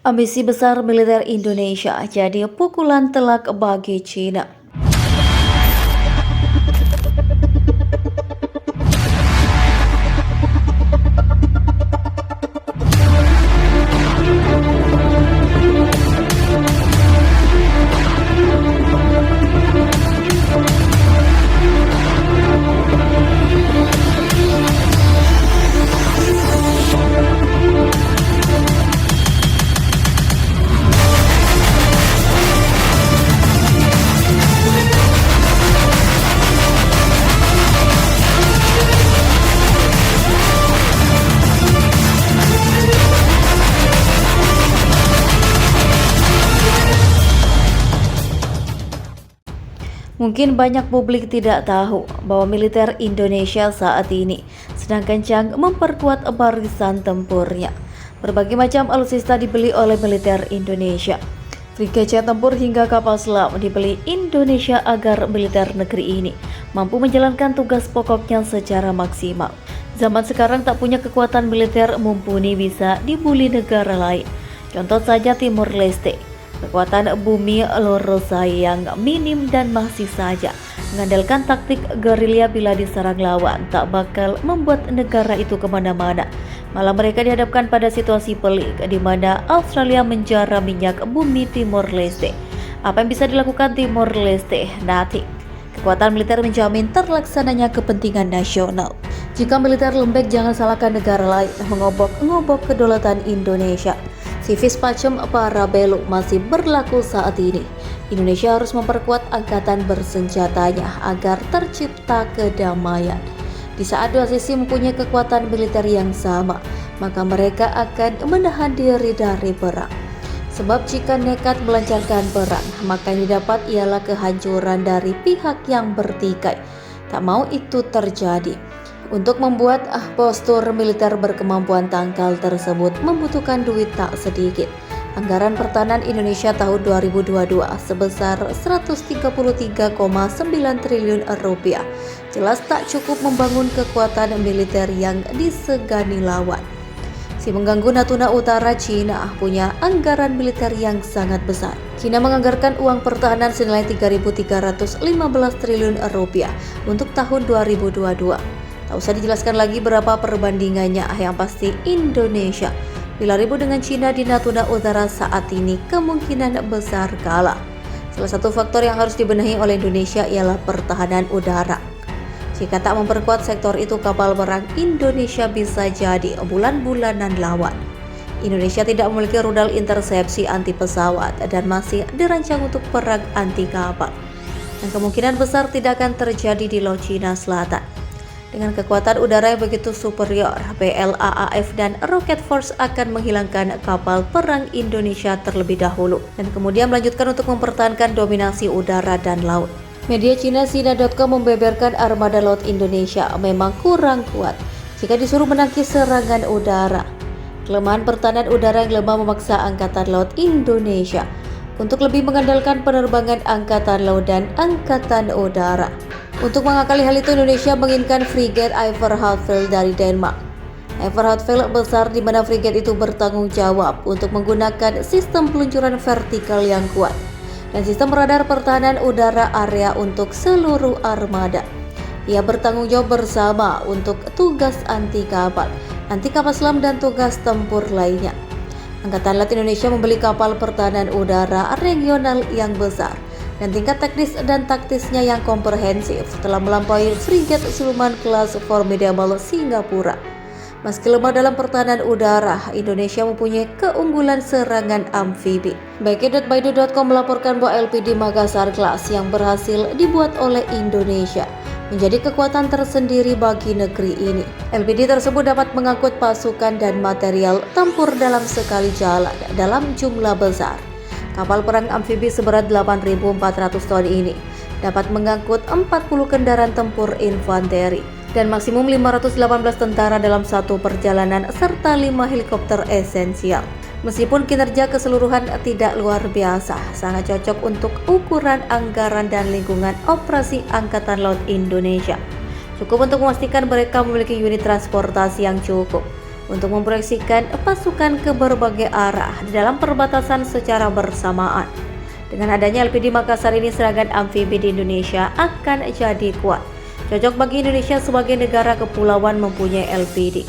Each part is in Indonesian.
Ambisi besar militer Indonesia jadi pukulan telak bagi China. Mungkin banyak publik tidak tahu bahwa militer Indonesia saat ini sedang kencang memperkuat barisan tempurnya. Berbagai macam alutsista dibeli oleh militer Indonesia. Frigate tempur hingga kapal selam dibeli Indonesia agar militer negeri ini mampu menjalankan tugas pokoknya secara maksimal. Zaman sekarang tak punya kekuatan militer mumpuni bisa dibuli negara lain. Contoh saja Timur Leste. Kekuatan bumi Lorosa yang minim dan masih saja mengandalkan taktik gerilya bila diserang lawan tak bakal membuat negara itu kemana-mana. Malah mereka dihadapkan pada situasi pelik di mana Australia menjara minyak bumi Timor Leste. Apa yang bisa dilakukan Timor Leste? Nothing. Kekuatan militer menjamin terlaksananya kepentingan nasional. Jika militer lembek, jangan salahkan negara lain mengobok-ngobok kedaulatan Indonesia. Civis pacem parabellum masih berlaku saat ini. Indonesia harus memperkuat angkatan bersenjatanya agar tercipta kedamaian. Di saat dua sisi mempunyai kekuatan militer yang sama, maka mereka akan menahan diri dari perang. Sebab jika nekat melancarkan perang, maka yang didapat ialah kehancuran dari pihak yang bertikai. Tak mau itu terjadi. Untuk membuat postur militer berkemampuan tangkal tersebut membutuhkan duit tak sedikit. Anggaran pertahanan Indonesia tahun 2022 sebesar 133,9 triliun rupiah. Jelas tak cukup membangun kekuatan militer yang disegani lawan. Si pengganggu Natuna Utara Cina punya anggaran militer yang sangat besar. Cina menganggarkan uang pertahanan senilai 3.315 triliun rupiah untuk tahun 2022. Tak usah dijelaskan lagi berapa perbandingannya, yang pasti Indonesia bila ribut dengan Cina di Natuna Utara saat ini kemungkinan besar kalah. Salah satu faktor yang harus dibenahi oleh Indonesia ialah pertahanan udara. Jika tak memperkuat sektor itu, kapal perang Indonesia bisa jadi bulan-bulanan lawan. Indonesia tidak memiliki rudal intersepsi anti pesawat dan masih dirancang untuk perang anti kapal. Dan kemungkinan besar tidak akan terjadi di Laut Cina Selatan. Dengan kekuatan udara yang begitu superior, PLAAF dan Rocket Force akan menghilangkan kapal perang Indonesia terlebih dahulu dan kemudian melanjutkan untuk mempertahankan dominasi udara dan laut. Media Cina Sina.com membeberkan armada laut Indonesia memang kurang kuat jika disuruh menangkis serangan udara. Kelemahan pertahanan udara yang lemah memaksa Angkatan Laut Indonesia untuk lebih mengandalkan penerbangan Angkatan Laut dan Angkatan Udara. Untuk mengakali hal itu, Indonesia menginginkan frigate Iver Hartfield dari Denmark. Iver Hartfield besar di mana frigate itu bertanggung jawab untuk menggunakan sistem peluncuran vertikal yang kuat dan sistem radar pertahanan udara area untuk seluruh armada. Ia bertanggung jawab bersama untuk tugas anti kapal selam dan tugas tempur lainnya. Angkatan Laut Indonesia membeli kapal pertahanan udara regional yang besar dan tingkat teknis dan taktisnya yang komprehensif telah melampaui frigate Sulman kelas Formidable Singapura. Meski lemah dalam pertahanan udara, Indonesia mempunyai keunggulan serangan amfibi. Bike.baidu.com melaporkan bahwa LPD Makassar Class yang berhasil dibuat oleh Indonesia menjadi kekuatan tersendiri bagi negeri ini. LPD tersebut dapat mengangkut pasukan dan material tempur dalam sekali jalan dalam jumlah besar. Kapal perang amfibi seberat 8.400 ton ini dapat mengangkut 40 kendaraan tempur infanteri dan maksimum 518 tentara dalam satu perjalanan serta 5 helikopter esensial. Meskipun kinerja keseluruhan tidak luar biasa, sangat cocok untuk ukuran anggaran dan lingkungan operasi Angkatan Laut Indonesia. Cukup untuk memastikan mereka memiliki unit transportasi yang cukup untuk memproyeksikan pasukan ke berbagai arah di dalam perbatasan secara bersamaan. Dengan adanya LPD Makassar ini, serangan amfibi di Indonesia akan jadi kuat. Cocok bagi Indonesia sebagai negara kepulauan mempunyai LPD.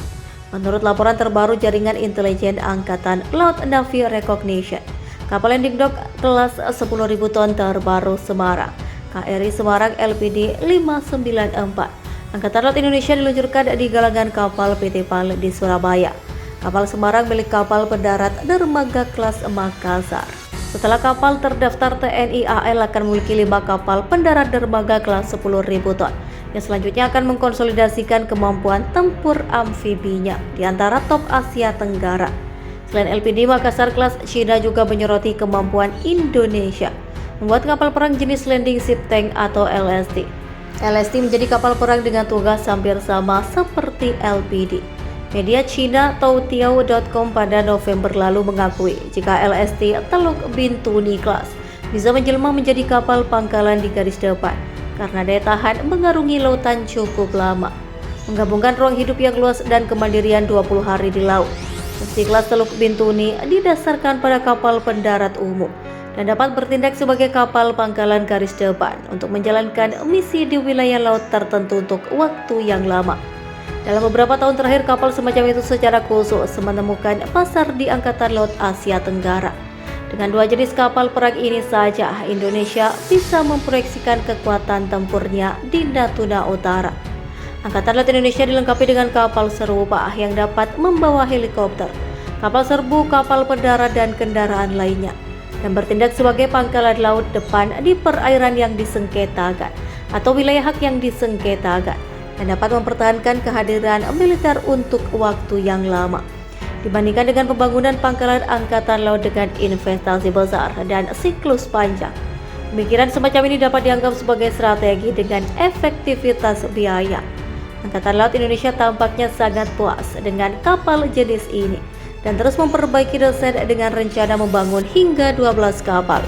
Menurut laporan terbaru Jaringan Intelijen Angkatan Laut Navy Recognition, kapal landing dock kelas 10.000 ton terbaru Semarang, KRI Semarang LPD 594. Angkatan Laut Indonesia diluncurkan di galangan kapal PT PAL di Surabaya. Kapal Semarang milik kapal pendarat dermaga kelas Makassar. Setelah kapal terdaftar TNI AL akan memiliki 5 kapal pendarat dermaga kelas 10.000 ton yang selanjutnya akan mengkonsolidasikan kemampuan tempur amfibinya di antara top Asia Tenggara. Selain LPD, Makassar kelas Cina juga menyoroti kemampuan Indonesia membuat kapal perang jenis landing ship tank atau LST. LST menjadi kapal perang dengan tugas hampir sama seperti LPD. Media Cina Toutiao.com pada November lalu mengakui jika LST Teluk Bintuni Class bisa menjelma menjadi kapal pangkalan di garis depan karena daya tahan mengarungi lautan cukup lama, menggabungkan ruang hidup yang luas dan kemandirian 20 hari di laut. Meski kelas Teluk Bintuni didasarkan pada kapal pendarat umum dan dapat bertindak sebagai kapal pangkalan garis depan untuk menjalankan misi di wilayah laut tertentu untuk waktu yang lama. Dalam beberapa tahun terakhir, kapal semacam itu secara khusus menemukan pasar di Angkatan Laut Asia Tenggara. Dengan 2 jenis kapal perang ini saja, Indonesia bisa memproyeksikan kekuatan tempurnya di Natuna Utara. Angkatan Laut Indonesia dilengkapi dengan kapal serupa yang dapat membawa helikopter, kapal serbu, kapal pendarat, dan kendaraan lainnya, dan bertindak sebagai pangkalan laut depan di perairan yang disengketakan atau wilayah hak yang disengketakan, dan dapat mempertahankan kehadiran militer untuk waktu yang lama. Dibandingkan dengan pembangunan pangkalan angkatan laut dengan investasi besar dan siklus panjang, pemikiran semacam ini dapat dianggap sebagai strategi dengan efektivitas biaya. Angkatan Laut Indonesia tampaknya sangat puas dengan kapal jenis ini dan terus memperbaiki desain dengan rencana membangun hingga 12 kapal.